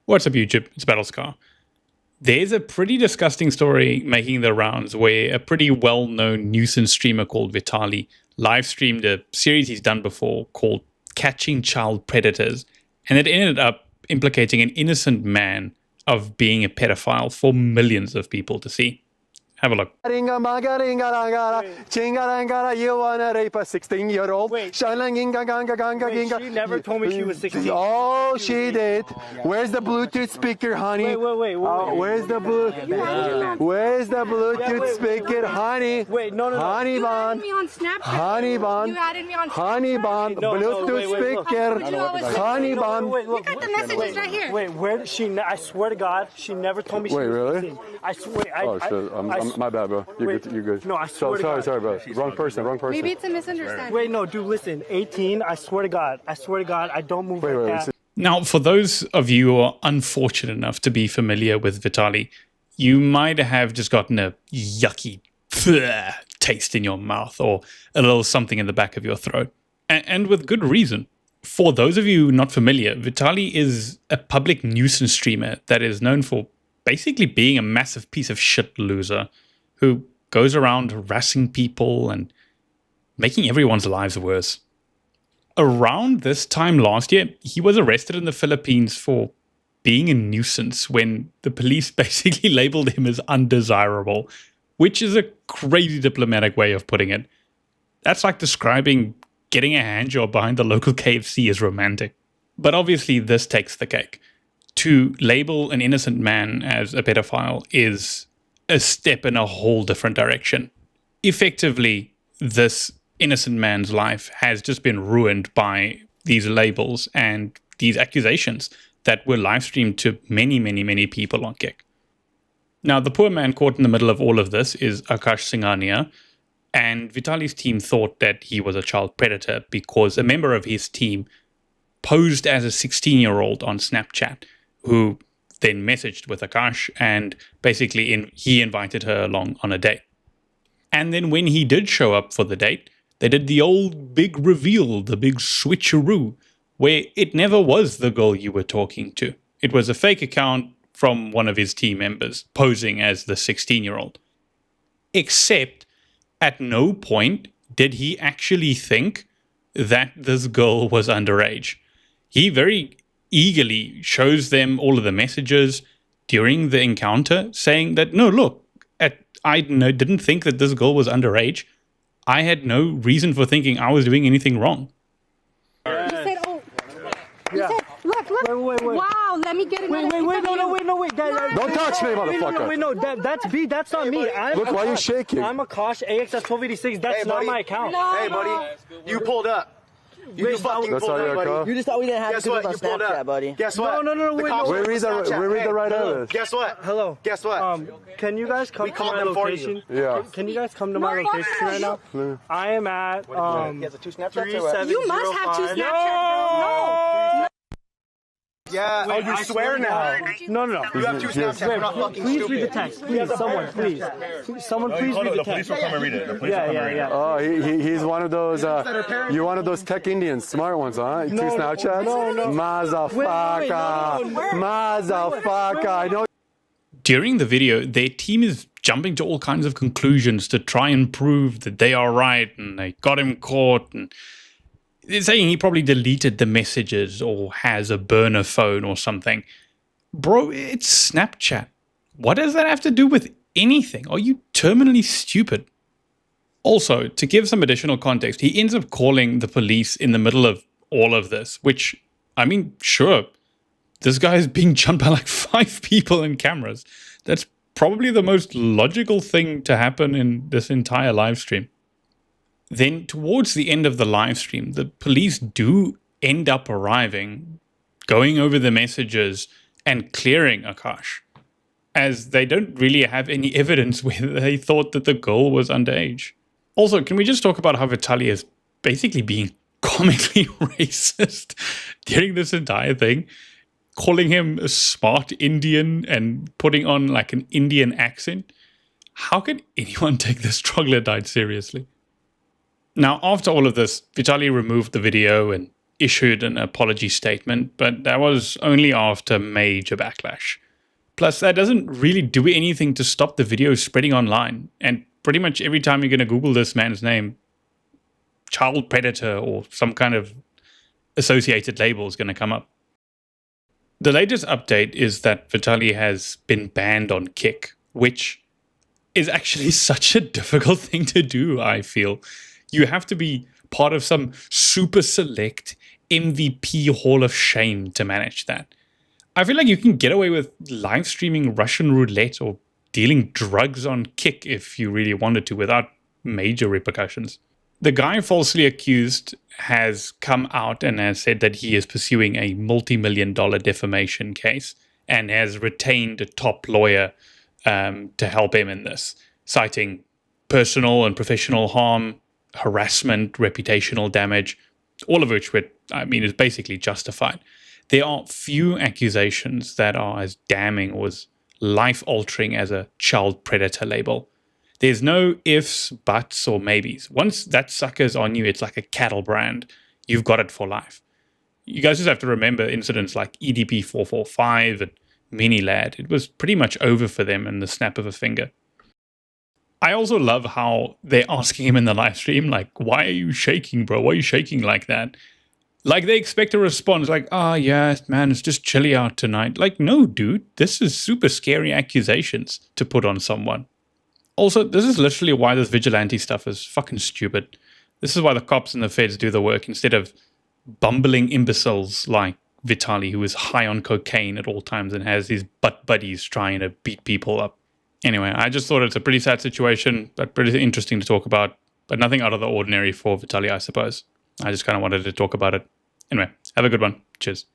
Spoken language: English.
What's up, YouTube? It's Battlescar. There's a pretty disgusting story making the rounds where a pretty well-known nuisance streamer called Vitaly live streamed a series he's done before called Catching Child Predators, and it ended up implicating an innocent man of being a pedophile for millions of people to see. Have a look. You wanna rape a 16-year-old? Wait, she never told me she was 16. Oh, she did. Where's the Bluetooth speaker, honey? Wait. Where's the Bluetooth speaker, honey? Wait, no. Honey bun. Honey bun. Honey bun. Bluetooth speaker. Honey bun. Wait, look. You got the messages right here. Wait, where did she? I swear to God, she never told me she was 16. Really? I swear. Oh shit! My bad, bro. You're good. No, I swear to God. Sorry, bro. Wrong person. Maybe it's a misunderstanding. Wait, no, dude, listen. 18. I swear to God, I don't move like that. Now, for those of you who are unfortunate enough to be familiar with Vitaly, you might have just gotten a yucky taste in your mouth or a little something in the back of your throat. And with good reason. For those of you not familiar, Vitaly is a public nuisance streamer that is known for basically being a massive piece of shit loser who goes around harassing people and making everyone's lives worse. Around this time last year, he was arrested in the Philippines for being a nuisance when the police basically labeled him as undesirable, which is a crazy diplomatic way of putting it. That's like describing getting a handjob behind the local KFC as romantic. But obviously this takes the cake. To label an innocent man as a pedophile is a step in a whole different direction. Effectively, this innocent man's life has just been ruined by these labels and these accusations that were live streamed to many people on Kick. Now, the poor man caught in the middle of all of this is Akash Singhania, and Vitaly's team thought that he was a child predator because a member of his team posed as a 16-year-old on Snapchat, who then messaged with Akash and basically he invited her along on a date. And then when he did show up for the date, they did the old big reveal, the big switcheroo, where it never was the girl you were talking to. It was a fake account from one of his team members posing as the 16-year-old. Except at no point did he actually think that this girl was underage. He very eagerly shows them all of the messages during the encounter saying that, no, look, I didn't think that this girl was underage. I had no reason for thinking I was doing anything wrong. You said, look. Wait. Wow, let me get it. Wait, no. Don't touch me, motherfucker. No, that's B. That's not me. Look, why are you shaking? I'm Akash, AXS 1286. That's not my account. Hey, buddy, you pulled up. You fucking That's pulled all up, your buddy. call? You just thought we didn't have Guess to do what? it on You pulled Snapchat, up. buddy. Guess what? No, The wait, cops no. were on Snapchat. We read the right Hello. evidence. Guess what? Hello. Guess what? Can you guys come We to called my them for you. location? Yeah. Can you guys come to my location right now? I am at He has a two Snapchats or what? You must have two 3705. Snapchats, bro. Yeah. Wait, you I swear now. No. You have two Snapchats. We're not fucking Please stupid. read the text. Please, someone, please. Someone, please read the text. Police will come and read it. Yeah. Oh, he's one of those, you're one of those tech Indians, smart ones, huh? Two Snapchats? No. Motherfucker. Motherfucker. I know. During the video, their team is jumping to all kinds of conclusions to try and prove that they are right and they got him caught, and they're saying he probably deleted the messages or has a burner phone or something. Bro, it's Snapchat. What does that have to do with anything? Are you terminally stupid? Also, to give some additional context, he ends up calling the police in the middle of all of this, which, I mean, sure, this guy is being jumped by like 5 people and cameras. That's probably the most logical thing to happen in this entire live stream. Then towards the end of the live stream, the police do end up arriving, going over the messages and clearing Akash, as they don't really have any evidence whether they thought that the girl was underage. Also, can we just talk about how Vitaly is basically being comically racist during this entire thing, calling him a smart Indian and putting on like an Indian accent? How can anyone take this troglodyte seriously? Now, after all of this, Vitaly removed the video and issued an apology statement, but that was only after major backlash. Plus, that doesn't really do anything to stop the video spreading online. And pretty much every time you're going to Google this man's name, child predator or some kind of associated label is going to come up. The latest update is that Vitaly has been banned on Kick, which is actually such a difficult thing to do, I feel. You have to be part of some super select MVP Hall of Shame to manage that. I feel like you can get away with live streaming Russian roulette or dealing drugs on Kick if you really wanted to without major repercussions. The guy falsely accused has come out and has said that he is pursuing a multi-million-dollar defamation case and has retained a top lawyer to help him in this, citing personal and professional harm, harassment, reputational damage, all of which is basically justified. There are few accusations that are as damning or as life-altering as a child predator label. There's no ifs, buts, or maybes. Once that sucker's on you, it's like a cattle brand. You've got it for life. You guys just have to remember incidents like EDP 445 and Minilad. It was pretty much over for them in the snap of a finger. I also love how they're asking him in the live stream, like, why are you shaking, bro? Why are you shaking like that? Like they expect a response like, yeah, man, it's just chilly out tonight. Like, no, dude, this is super scary accusations to put on someone. Also, this is literally why this vigilante stuff is fucking stupid. This is why the cops and the feds do the work instead of bumbling imbeciles like Vitaly, who is high on cocaine at all times and has his butt buddies trying to beat people up. Anyway, I just thought it's a pretty sad situation, but pretty interesting to talk about, but nothing out of the ordinary for Vitaly, I suppose. I just kind of wanted to talk about it. Anyway, have a good one. Cheers.